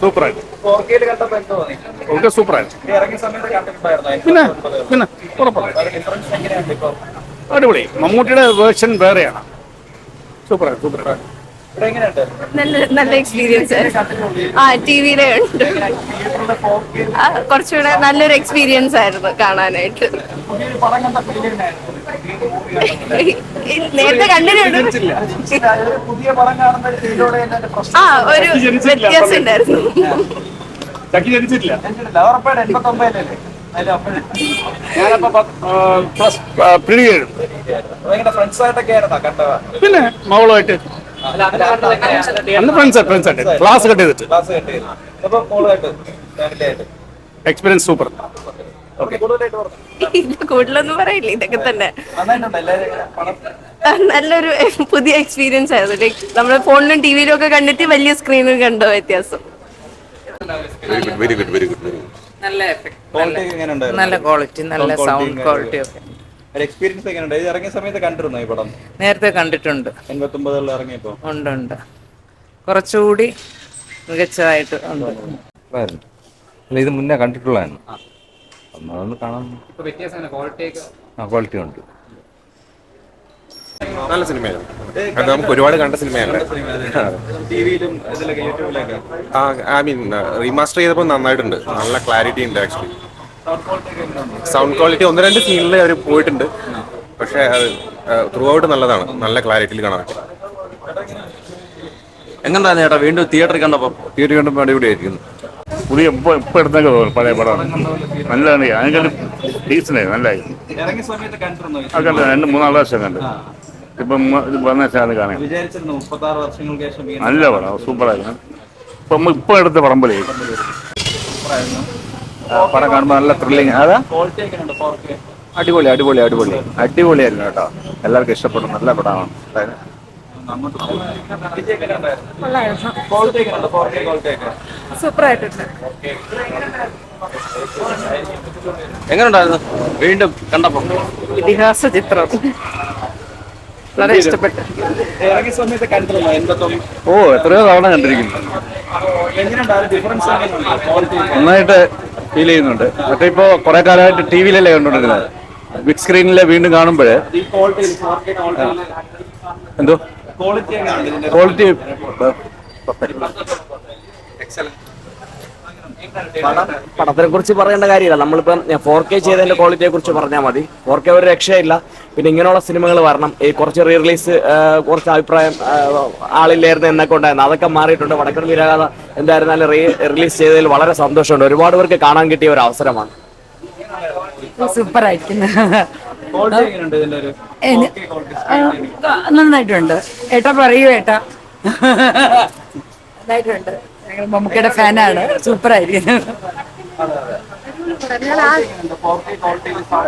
സൂപ്പറായിട്ട്. 4K കണ്ടപ്പോ എന്തോ തോന്നി? ഒക്കെ സൂപ്പറായിട്ട്. ഇറങ്ങിയ സമയത്ത് കണ്ടിട്ടുണ്ടായിരുന്നോ? പിന്നെ പിന്നെ ഉറപ്പാണ്. ഡിഫറൻസ് എങ്ങനെയുണ്ട് ഇപ്പൊ? അടിപൊളി. മമ്മൂട്ടിയുടെ വേർഷൻ വേറെയാണ്. സൂപ്പറാണ് സൂപ്പറാണ്. ഇവിടെ എങ്ങനെയുണ്ട്? നല്ല നല്ല എക്സ്പീരിയൻസ് ആ ടി വിയിലെ ഉണ്ട്. കുറച്ചുകൂടെ നല്ലൊരു എക്സ്പീരിയൻസ് ആയിരുന്നു കാണാനായിട്ട്. പുതിയൊരു പടം കണ്ട ഫീലിംഗ് നേരത്തെ കണ്ടിട്ടുണ്ട്. പുതിയ പടം കാണുന്ന ഫീലോടെ ആ ഒരു വ്യത്യാസം ഉണ്ടായിരുന്നു. ചക്കി ജനിച്ചിട്ടില്ല. ഉറപ്പായിട്ട് 89-ലല്ലേ? ഫ്രണ്ട്സായിട്ടൊക്കെ ആയിരുന്നോ കണ്ടത്? പിന്നെ മകളുമായിട്ട് ഫ്രണ്ട്സായിട്ട് ക്ലാസ് കട്ട് ചെയ്തിട്ട് എക്സ്പീരിയൻസ് സൂപ്പർ. കൂടുതലൊന്നും പറയില്ല, ഇതൊക്കെ തന്നെ. നല്ലൊരു പുതിയ എക്സ്പീരിയൻസ് ആയിരുന്നു. ലൈക്ക് നമ്മള് ഫോണിലും ടിവിയിലും ഒക്കെ കണ്ടിട്ട് വലിയ സ്ക്രീനിൽ കണ്ടോ വ്യത്യാസം. Very good very good very good. നല്ല എഫക്ട്, നല്ല ക്വാളിറ്റി, നല്ല സൗണ്ട് ക്വാളിറ്റി ഒക്കെ. എക്സ്പീരിയൻസ് എങ്ങനെയുണ്ട്? ഇത് ഇറങ്ങിയ സമയത്ത് കണ്ടിരുന്നോ ഈ പടം? നേരത്തെ കണ്ടിട്ടുണ്ട്. 89-ൽ ഇറങ്ങിയപ്പോ ഉണ്ട്. കുറച്ചുകൂടി മികച്ചതായിട്ട് ഉണ്ട്. ഇത് മുന്നേ കണ്ടിട്ടുള്ളതാണ്. അതൊന്ന് കാണാൻ ക്വാളിറ്റി ഉണ്ട്. നല്ല സിനിമയാണ്. അത് നമുക്ക് ഒരുപാട് കണ്ട സിനിമയല്ല. ടിവിയിലും ഇതിലൊക്കെ യൂട്യൂബിലൊക്കെ ഐ മീൻ റീമാസ്റ്റർ ചെയ്തപ്പോൾ നന്നായിട്ടുണ്ട്. നല്ല ക്ലാരിറ്റി ഉണ്ട് ആക്ച്വലി. സൗണ്ട് ക്വാളിറ്റി ഒന്ന് രണ്ട് സീനിൽ അവർ പോയിട്ടുണ്ട്. പക്ഷേ അത് ത്രൂ ഔട്ട് നല്ലതാണ്. നല്ല ക്ലാരിറ്റിയിൽ കാണാൻ പറ്റും. എങ്ങനെയാണ് ചേട്ടാ വീണ്ടും തിയേറ്ററിൽ കണ്ടപ്പോൾ? തിയേറ്ററിൽ കണ്ടപ്പോൾ അടിപൊളിയായിരിക്കുന്നു. പുതിയ ഇപ്പൊ എടുത്തൊക്കെ പഴയ പടമാണ്. നല്ലതാണ്. അതിനെക്കാളും ഡീസൻ്റ് നല്ലതായിരുന്നു. ഇറങ്ങിയ സമയത്ത് കണ്ടിരുന്നോ? അത് കണ്ടു. 2-3 പ്രാവശ്യം കണ്ടു. ഇപ്പം ഇത് വന്ന ശേഷം കാണാൻ വിചാരിച്ചിരുന്നു 36 വർഷങ്ങൾക്ക് ശേഷം നല്ല പടം. സൂപ്പറായിരുന്നു. ഇപ്പൊ എടുത്ത പടം പോലെ പടം കാണുമ്പോൾ നല്ല ത്രില്ലിങ്. അതാ അടിപൊളി അടിപൊളി അടിപൊളി അടിപൊളിയായിരുന്നു കേട്ടോ. എല്ലാവർക്കും ഇഷ്ടപ്പെടും. നല്ല പടമാണ്. സൂപ്പറായിട്ടുണ്ട്. എങ്ങനെയുണ്ടായിരുന്നു വീണ്ടും കണ്ടപ്പോൾ? ഇതിഹാസ ചിത്രം വളരെ ഇഷ്ടപ്പെട്ടു. ഇറങ്ങിയ സമയത്ത് കണ്ടിരുന്നോ? 89 ഓ എത്രയോ തവണ കണ്ടിരിക്കുന്നു. നന്നായിട്ട് ഫീൽ ചെയ്യുന്നുണ്ട്. മറ്റേ ഇപ്പോ കുറെ കാലമായിട്ട് ടി വിയിലല്ലേ കണ്ടോണ്ടിരുന്നത്. ബിഗ് സ്ക്രീനിലെ വീണ്ടും കാണുമ്പോഴേ എന്തോ ക്വാളിറ്റി പടത്തിനെ കുറിച്ച് പറയേണ്ട കാര്യമില്ല. നമ്മളിപ്പം 4K ചെയ്തതിന്റെ ക്വാളിറ്റിയെ കുറിച്ച് പറഞ്ഞാൽ മതി. 4K ഒരു രക്ഷയില്ല. പിന്നെ ഇങ്ങനെയുള്ള സിനിമകൾ വരണം. ഈ കുറച്ച് റീ റിലീസ് കുറച്ച് അഭിപ്രായം ആളില്ലായിരുന്നു എന്നൊക്കെ ഉണ്ടായിരുന്നു. അതൊക്കെ മാറിയിട്ടുണ്ട്. വടക്കൻ വീരഗാഥ എന്തായിരുന്നാലും റിലീസ് ചെയ്തതിൽ വളരെ സന്തോഷമുണ്ട്. ഒരുപാട് പേർക്ക് കാണാൻ കിട്ടിയ ഒരു അവസരമാണ്. സൂപ്പർ ആയിരിക്കുന്നു. നന്നായിട്ടുണ്ട്. ഏട്ടാ പറയൂ ഏട്ടാ. നന്നായിട്ടുണ്ട്. ഞങ്ങൾ മമ്മൂക്കയുടെ ഫാനാണ്. സൂപ്പർ ആയിരിക്കുന്നു.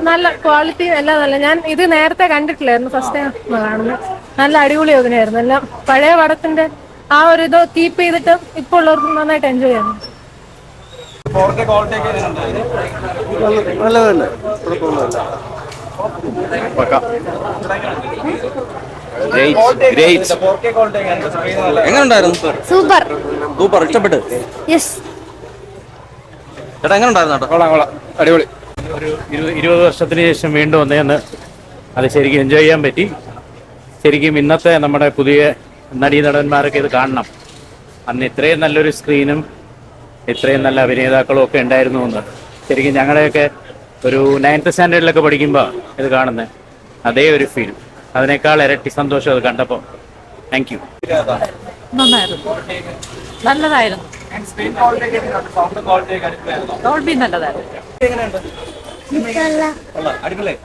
നല്ല ക്വാളിറ്റി എല്ലാം നല്ല. ഞാൻ ഇത് നേരത്തെ കണ്ടിട്ടില്ലായിരുന്നു. ഫസ്റ്റ് ടൈം കാണുന്നു. നല്ല അടിപൊളി അഭിനയായിരുന്നു. എല്ലാം പഴയ പടത്തിന്റെ ആ ഒരു ഇത് കീപ്പ് ചെയ്തിട്ട് ഇപ്പോൾ ഉള്ളവർക്ക് നന്നായിട്ട് എൻജോയ് ചെയ്യുന്നു. എങ്ങനെയുണ്ടായിരുന്നു? Super super. ഇഷ്ടപ്പെട്ട്? യെസ്. ചേട്ടാ എങ്ങനെയുണ്ടായിരുന്നു കേട്ടോ? കൊള്ളാം. അടിപൊളി. ഒരു 20 വർഷത്തിന് ശേഷം വീണ്ടും വന്നതെന്ന് അത് ശരിക്കും എൻജോയ് ചെയ്യാൻ പറ്റി. ശരിക്കും ഇന്നത്തെ നമ്മുടെ പുതിയ നടീനടന്മാരൊക്കെ ഇത് കാണണം. അന്ന് ഇത്രയും നല്ലൊരു സ്ക്രീനും ഇത്രയും നല്ല അഭിനേതാക്കളും ഒക്കെ ഉണ്ടായിരുന്നു എന്ന് ശരിക്കും ഞങ്ങളുടെയൊക്കെ ഒരു 9th സ്റ്റാൻഡേർഡിലൊക്കെ പഠിക്കുമ്പോൾ ഇത് കാണുന്നത് അതേ ഒരു ഫീൽ. അതിനേക്കാൾ ഇരട്ടി സന്തോഷം അത് കണ്ടപ്പോൾ. Thank you. നന്നായിരുന്നു. നല്ലതായിരുന്നു. ഡോൾബി നല്ലതായിരുന്നു. അടിപൊളി.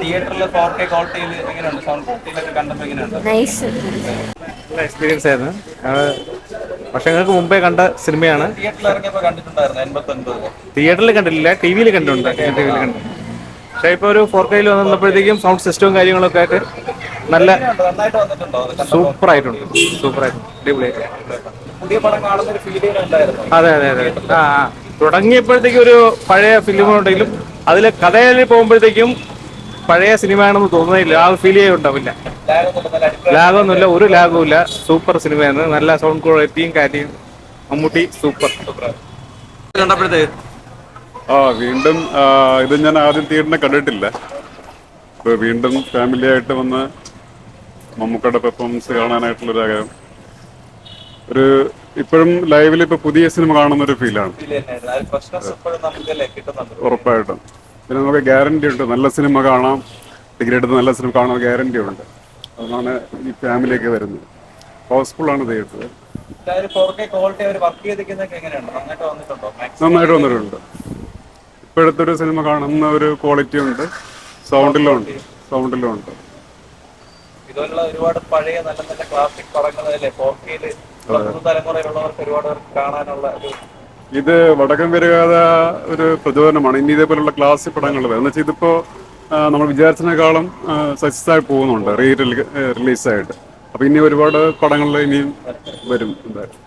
തിയേറ്ററിൽ 4K ക്വാളിറ്റിയിൽ എങ്ങനെയുണ്ട്? സൗണ്ട് ക്വാളിറ്റിയിലൊക്കെ കണ്ടപ്പോൾ എങ്ങനെയുണ്ട്? എക്സ്പീരിയൻസ് ആയിരുന്നു. വർഷങ്ങൾക്ക് മുമ്പേ കണ്ട സിനിമയാണ്. തിയേറ്ററിൽ ഇറങ്ങിയപ്പോൾ കണ്ടിട്ടുണ്ടായിരുന്നു 89. തിയേറ്ററിൽ കണ്ടിട്ടില്ല, ടി വിയിൽ കണ്ടിട്ടുണ്ട്. പക്ഷേ ഇപ്പോൾ ഒരു 4Kയിൽ വന്നപ്പോഴത്തേക്കും സൗണ്ട് സിസ്റ്റവും കാര്യങ്ങളൊക്കെ ആയിട്ട് നല്ല സൂപ്പറായിട്ടുണ്ട്. അടിപൊളിയായിട്ട്. പുതിയ പടം കാണുന്ന ഒരു ഫീലിംഗ് ഉണ്ടായിരുന്നു. അതെ. തുടങ്ങിയപ്പോഴത്തേക്കും ഒരു പഴയ ഫിലിമുണ്ടെങ്കിലും അതിലെ കഥയിൽ പോകുമ്പോഴത്തേക്കും പഴയ സിനിമയാണെന്ന് തോന്നുന്നില്ല. ആ ഫീൽ ഉണ്ടാവില്ല. ലാഗൊന്നുമില്ല, ഒരു ലാഗും ഇല്ല. സൂപ്പർ സിനിമയാണ്. നല്ല സൗണ്ട് ക്വാളിറ്റിയും കാര്യവും. മമ്മൂട്ടി സൂപ്പർ. കണ്ടപ്പോഴത്തേക്ക് വീണ്ടും ഇത് ഞാൻ ആദ്യം തിയേറ്ററിനെ കണ്ടിട്ടില്ല. ഇപ്പോൾ വീണ്ടും ഫാമിലി ആയിട്ട് വന്ന് മമ്മൂക്കയുടെ പെർഫോമൻസ് കാണാനായിട്ടുള്ളൊരു ആഗ്രഹം. ഇപ്പോഴും ലൈവിൽ ഇപ്പോൾ പുതിയ സിനിമ കാണുന്ന ഒരു ഫീലാണ് ഉറപ്പായിട്ടും. പിന്നെ നമുക്ക് ഗ്യാരണ്ടി ഉണ്ട്, നല്ല സിനിമ കാണാം, ടിക്കറ്റ് എടുത്ത് നല്ല സിനിമ കാണാൻ ഗ്യാരണ്ടി ഉണ്ട്. അതാണ് ഈ ഫാമിലിയൊക്കെ വരുന്നത്. ഹൗസ്ഫുള്ളാണ് തിയേറ്റർ. നന്നായിട്ട് വന്നിട്ടുണ്ട്. ഇപ്പോഴത്തെ ഒരു സിനിമ കാണുന്ന ഒരു ക്വാളിറ്റി ഉണ്ട്, സൗണ്ടിലും ഉണ്ട്. ഇതുപോലുള്ള ഒരുപാട് പഴയ നല്ല നല്ല ക്ലാസിക് പടങ്ങളല്ലേ 4K തലമുറയിലുള്ളവർക്ക് ഒരുപാട് കാണാനുള്ള ഒരു ഇത് വടക്കം വരികാത ഒരു പ്രചോദനമാണ്. ഇനി ഇതേപോലുള്ള ക്ലാസിക് പടങ്ങൾ എന്ന് വെച്ചാൽ ഇതിപ്പോ നമ്മൾ വിചാരിച്ചതിനേക്കാളും സക്സസ് ആയി പോകുന്നുണ്ട് റിലീസായിട്ട്. അപ്പൊ ഇനി ഒരുപാട് പടങ്ങളിൽ ഇനിയും വരും എന്തായാലും.